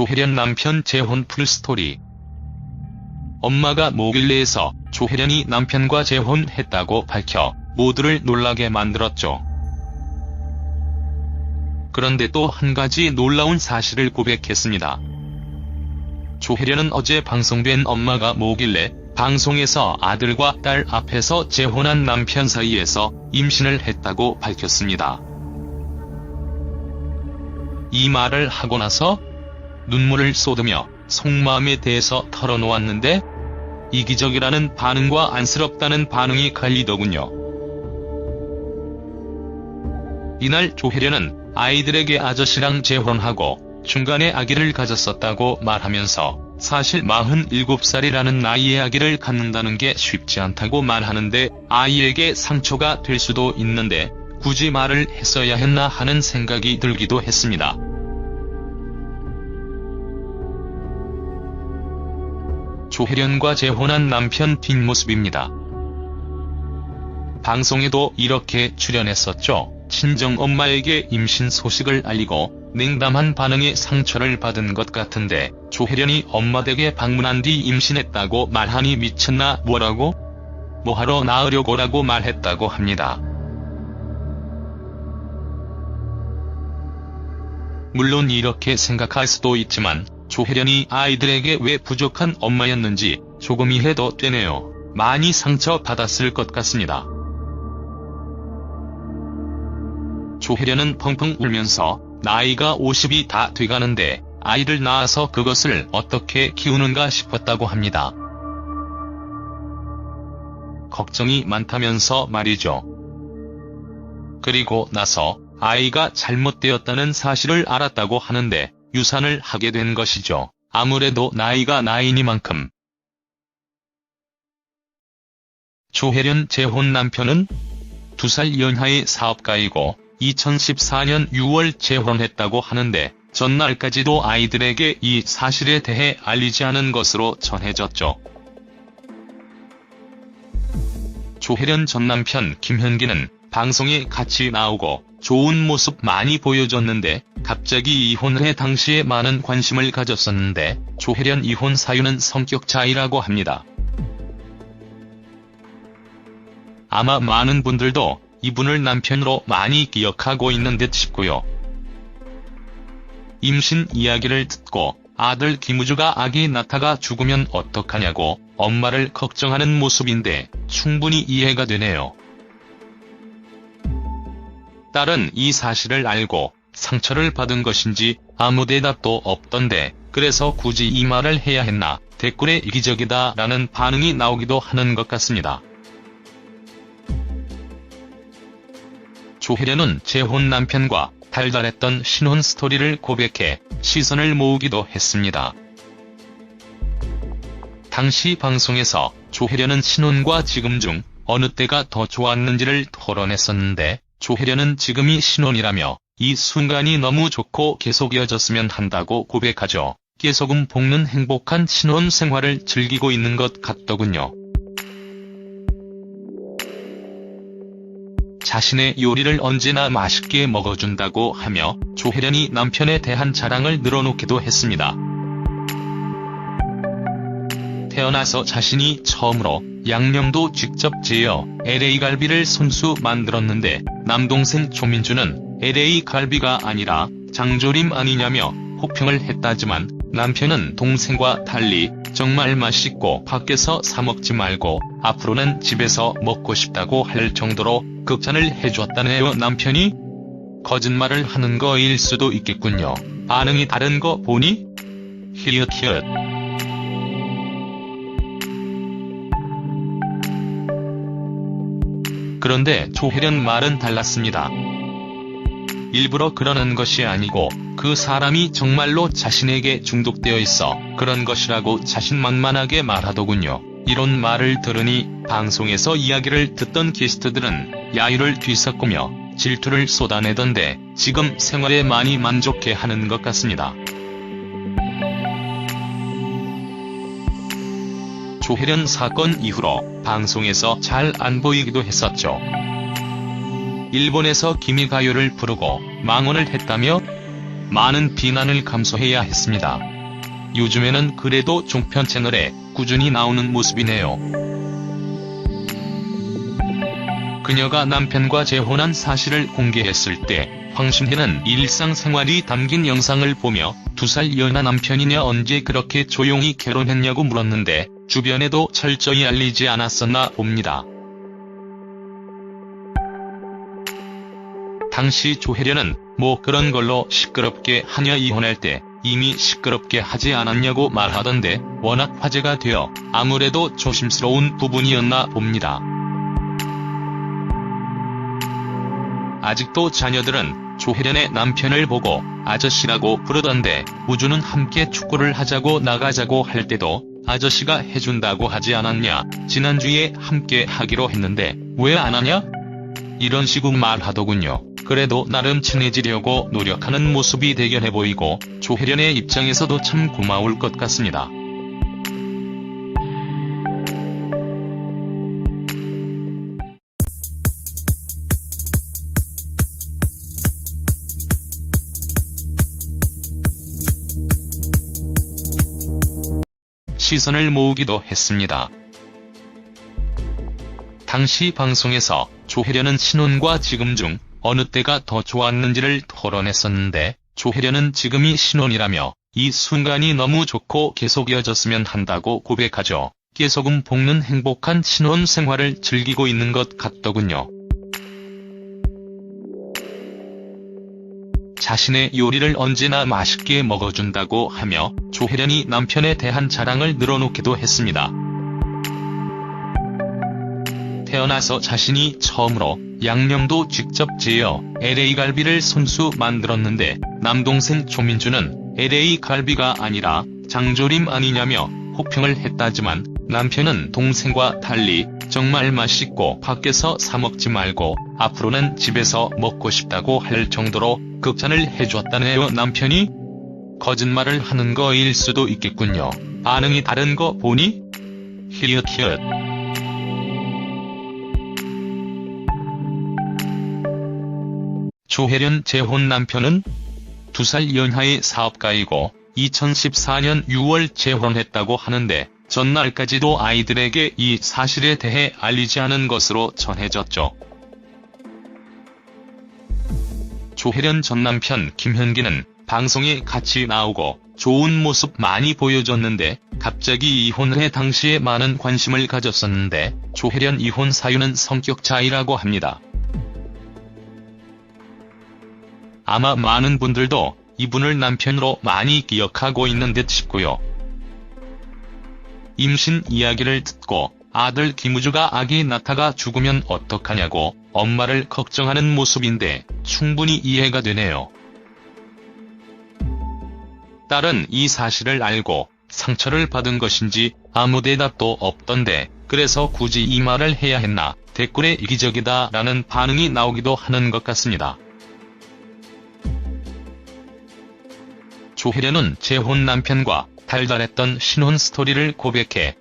조혜련 남편 재혼 풀스토리. 엄마가 모길래에서 조혜련이 남편과 재혼했다고 밝혀 모두를 놀라게 만들었죠. 그런데 또 한 가지 놀라운 사실을 고백했습니다. 조혜련은 어제 방송된 엄마가 뭐길래 방송에서 아들과 딸 앞에서 재혼한 남편 사이에서 임신을 했다고 밝혔습니다. 이 말을 하고 나서 눈물을 쏟으며 속마음에 대해서 털어놓았는데 이기적이라는 반응과 안쓰럽다는 반응이 갈리더군요. 이날 조혜련은 아이들에게 아저씨랑 재혼하고 중간에 아기를 가졌었다고 말하면서 사실 47살이라는 나이에 아기를 갖는다는 게 쉽지 않다고 말하는데 아이에게 상처가 될 수도 있는데 굳이 말을 했어야 했나 하는 생각이 들기도 했습니다. 조혜련과 재혼한 남편 뒷모습입니다. 방송에도 이렇게 출연했었죠. 친정엄마에게 임신 소식을 알리고 냉담한 반응에 상처를 받은 것 같은데 조혜련이 엄마 댁에 방문한 뒤 임신했다고 말하니 미쳤나 뭐라고? 뭐하러 낳으려고라고 말했다고 합니다. 물론 이렇게 생각할 수도 있지만 조혜련이 아이들에게 왜 부족한 엄마였는지 조금 이해도 되네요. 많이 상처받았을 것 같습니다. 조혜련은 펑펑 울면서 나이가 50이 다 돼가는데 아이를 낳아서 그것을 어떻게 키우는가 싶었다고 합니다. 걱정이 많다면서 말이죠. 그리고 나서 아이가 잘못되었다는 사실을 알았다고 하는데 유산을 하게 된 것이죠. 아무래도 나이가 나이니만큼. 조혜련 재혼 남편은 2살 연하의 사업가이고 2014년 6월 재혼했다고 하는데 전날까지도 아이들에게 이 사실에 대해 알리지 않은 것으로 전해졌죠. 조혜련 전 남편 김현기는 방송에 같이 나오고 좋은 모습 많이 보여줬는데 갑자기 이혼을 해 당시에 많은 관심을 가졌었는데 조혜련 이혼 사유는 성격 차이라고 합니다. 아마 많은 분들도 이분을 남편으로 많이 기억하고 있는 듯 싶고요. 임신 이야기를 듣고 아들 김우주가 아기 낳다가 죽으면 어떡하냐고 엄마를 걱정하는 모습인데 충분히 이해가 되네요. 딸은 이 사실을 알고 상처를 받은 것인지 아무 대답도 없던데 그래서 굳이 이 말을 해야 했나 댓글에 이기적이다 라는 반응이 나오기도 하는 것 같습니다. 조혜련은 재혼 남편과 달달했던 신혼 스토리를 고백해 시선을 모으기도 했습니다. 당시 방송에서 조혜련은 신혼과 지금 중 어느 때가 더 좋았는지를 토론했었는데 조혜련은 지금이 신혼이라며 이 순간이 너무 좋고 계속 이어졌으면 한다고 고백하죠. 깨소금 볶는 행복한 신혼 생활을 즐기고 있는 것 같더군요. 자신의 요리를 언제나 맛있게 먹어준다고 하며 조혜련이 남편에 대한 자랑을 늘어놓기도 했습니다. 태어나서 자신이 처음으로 양념도 직접 재어 LA 갈비를 손수 만들었는데 남동생 조민주는 LA 갈비가 아니라 장조림 아니냐며 호평을 했다지만 남편은 동생과 달리 정말 맛있고 밖에서 사 먹지 말고 앞으로는 집에서 먹고 싶다고 할 정도로 극찬을 해줬다네요. 남편이 거짓말을 하는 거일 수도 있겠군요. 반응이 다른 거 보니 히읗히읗. 그런데 조혜련 말은 달랐습니다. 일부러 그러는 것이 아니고 그 사람이 정말로 자신에게 중독되어 있어 그런 것이라고 자신만만하게 말하더군요. 이런 말을 들으니 방송에서 이야기를 듣던 게스트들은 야유를 뒤섞으며 질투를 쏟아내던데 지금 생활에 많이 만족해하는 것 같습니다. 조혜련 사건 이후로 방송에서 잘 안 보이기도 했었죠. 일본에서 기미가요를 부르고 망언을 했다며 많은 비난을 감수해야 했습니다. 요즘에는 그래도 종편 채널에 꾸준히 나오는 모습이네요. 그녀가 남편과 재혼한 사실을 공개했을 때 황신혜는 일상생활이 담긴 영상을 보며 2살 연하 남편이냐 언제 그렇게 조용히 결혼했냐고 물었는데 주변에도 철저히 알리지 않았었나 봅니다. 당시 조혜련은 뭐 그런 걸로 시끄럽게 하냐 이혼할 때 이미 시끄럽게 하지 않았냐고 말하던데 워낙 화제가 되어 아무래도 조심스러운 부분이었나 봅니다. 아직도 자녀들은 조혜련의 남편을 보고 아저씨라고 부르던데 우주는 함께 축구를 하자고 나가자고 할 때도 아저씨가 해준다고 하지 않았냐, 지난주에 함께 하기로 했는데 왜 안 하냐? 이런 식으로 말하더군요. 그래도 나름 친해지려고 노력하는 모습이 대견해 보이고 조혜련의 입장에서도 참 고마울 것 같습니다. 시선을 모으기도 했습니다. 당시 방송에서 조혜련은 신혼과 지금 중 어느 때가 더 좋았는지를 토론했었는데 조혜련은 지금이 신혼이라며 이 순간이 너무 좋고 계속 이어졌으면 한다고 고백하죠. 깨소금 볶는 행복한 신혼 생활을 즐기고 있는 것 같더군요. 자신의 요리를 언제나 맛있게 먹어준다고 하며 조혜련이 남편에 대한 자랑을 늘어놓기도 했습니다. 태어나서 자신이 처음으로 양념도 직접 재어 LA 갈비를 손수 만들었는데 남동생 조민주는 LA 갈비가 아니라 장조림 아니냐며 혹평을 했다지만 남편은 동생과 달리 정말 맛있고 밖에서 사 먹지 말고 앞으로는 집에서 먹고 싶다고 할 정도로 극찬을 해줬다네요. 남편이 거짓말을 하는 거일 수도 있겠군요. 반응이 다른 거 보니 히읗히읗. 조혜련 재혼 남편은 2살 연하의 사업가이고 2014년 6월 재혼했다고 하는데 전날까지도 아이들에게 이 사실에 대해 알리지 않은 것으로 전해졌죠. 조혜련 전 남편 김현기는 방송에 같이 나오고 좋은 모습 많이 보여줬는데 갑자기 이혼을 해 당시에 많은 관심을 가졌었는데 조혜련 이혼 사유는 성격 차이라고 합니다. 아마 많은 분들도 이분을 남편으로 많이 기억하고 있는 듯 싶고요. 임신 이야기를 듣고 아들 김우주가 아기 낳다가 죽으면 어떡하냐고 엄마를 걱정하는 모습인데 충분히 이해가 되네요. 딸은 이 사실을 알고 상처를 받은 것인지 아무 대답도 없던데 그래서 굳이 이 말을 해야 했나 댓글에 이기적이다 라는 반응이 나오기도 하는 것 같습니다. 조혜련은 재혼 남편과 달달했던 신혼 스토리를 고백해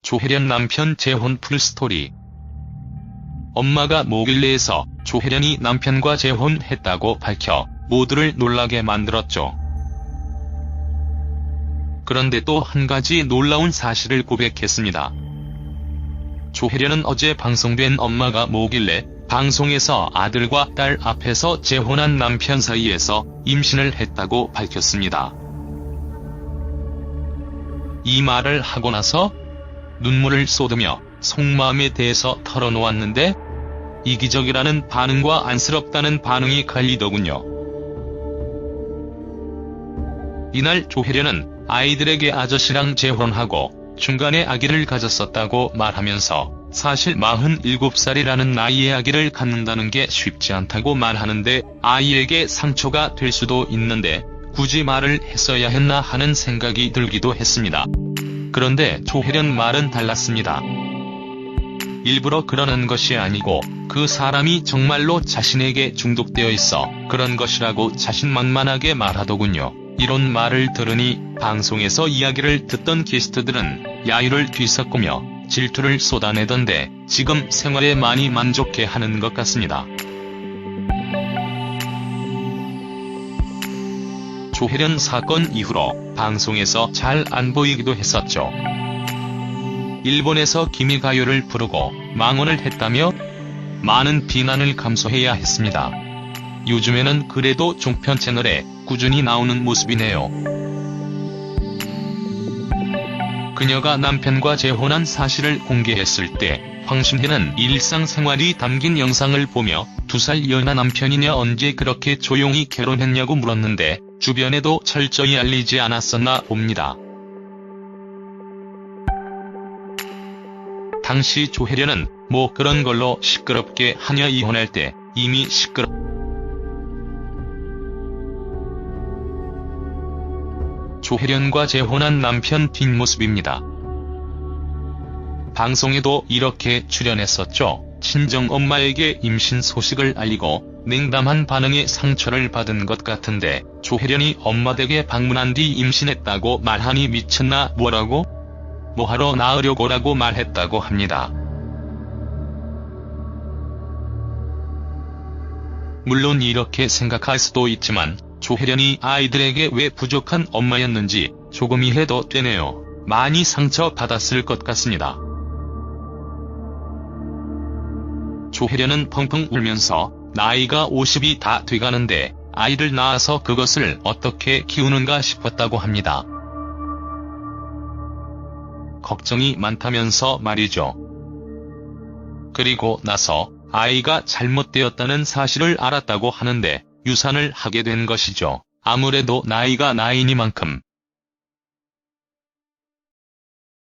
조혜련 남편 재혼 풀스토리. 엄마가 모길래에서 조혜련이 남편과 재혼했다고 밝혀 모두를 놀라게 만들었죠. 그런데 또 한 가지 놀라운 사실을 고백했습니다. 조혜련은 어제 방송된 엄마가 뭐길래 방송에서 아들과 딸 앞에서 재혼한 남편 사이에서 임신을 했다고 밝혔습니다. 이 말을 하고 나서 눈물을 쏟으며 속마음에 대해서 털어놓았는데 이기적이라는 반응과 안쓰럽다는 반응이 갈리더군요. 이날 조혜련은 아이들에게 아저씨랑 재혼하고 중간에 아기를 가졌었다고 말하면서 사실 47살이라는 나이에 아기를 갖는다는 게 쉽지 않다고 말하는데 아이에게 상처가 될 수도 있는데 굳이 말을 했어야 했나 하는 생각이 들기도 했습니다. 그런데 조혜련 말은 달랐습니다. 일부러 그러는 것이 아니고 그 사람이 정말로 자신에게 중독되어 있어 그런 것이라고 자신만만하게 말하더군요. 이런 말을 들으니 방송에서 이야기를 듣던 게스트들은 야유를 뒤섞으며 질투를 쏟아내던데 지금 생활에 많이 만족해하는 것 같습니다. 조혜련 사건 이후로 방송에서 잘 안 보이기도 했었죠. 일본에서 기미가요를 부르고 망언을 했다며 많은 비난을 감수해야 했습니다. 요즘에는 그래도 종편 채널에 꾸준히 나오는 모습이네요. 그녀가 남편과 재혼한 사실을 공개했을 때 황신혜는 일상생활이 담긴 영상을 보며 2살 연하 남편이냐 언제 그렇게 조용히 결혼했냐고 물었는데 주변에도 철저히 알리지 않았었나 봅니다. 당시 조혜련은 뭐 그런 걸로 시끄럽게 하냐 이혼할 때 이미 조혜련과 재혼한 남편 뒷모습입니다. 방송에도 이렇게 출연했었죠. 친정엄마에게 임신 소식을 알리고 냉담한 반응에 상처를 받은 것 같은데 조혜련이 엄마 댁에 방문한 뒤 임신했다고 말하니 미쳤나 뭐라고? 뭐하러 낳으려고라고 말했다고 합니다. 물론 이렇게 생각할 수도 있지만 조혜련이 아이들에게 왜 부족한 엄마였는지 조금 이해도 되네요. 많이 상처받았을 것 같습니다. 조혜련은 펑펑 울면서 나이가 50이 다 돼가는데 아이를 낳아서 그것을 어떻게 키우는가 싶었다고 합니다. 걱정이 많다면서 말이죠. 그리고 나서 아이가 잘못되었다는 사실을 알았다고 하는데 유산을 하게 된 것이죠. 아무래도 나이가 나이니만큼